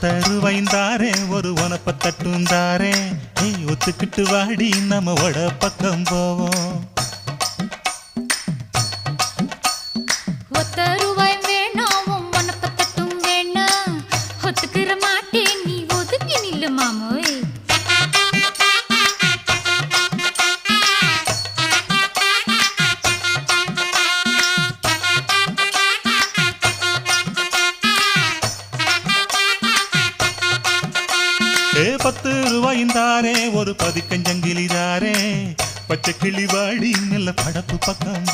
10 ரூபாய்ந்தாரே ஒரு உனப்ப தட்டுந்தாரே ஒத்துக்கிட்டு வாடி நம்ம வட பக்கம் போவோம் 10 ரூபாய் வேணாம் உனப்ப தட்டும் வேணாம் ஒத்துக்கிற மாட்டேன் நீ ஒதுங்கி நில்லு மாமோய் 10 ரூபாய்ந்தாரே ஒரு பதிக்கஞ்சங்கிலிதாரே பச்சை கிளி வாடி நல்ல படப்பு பக்கம்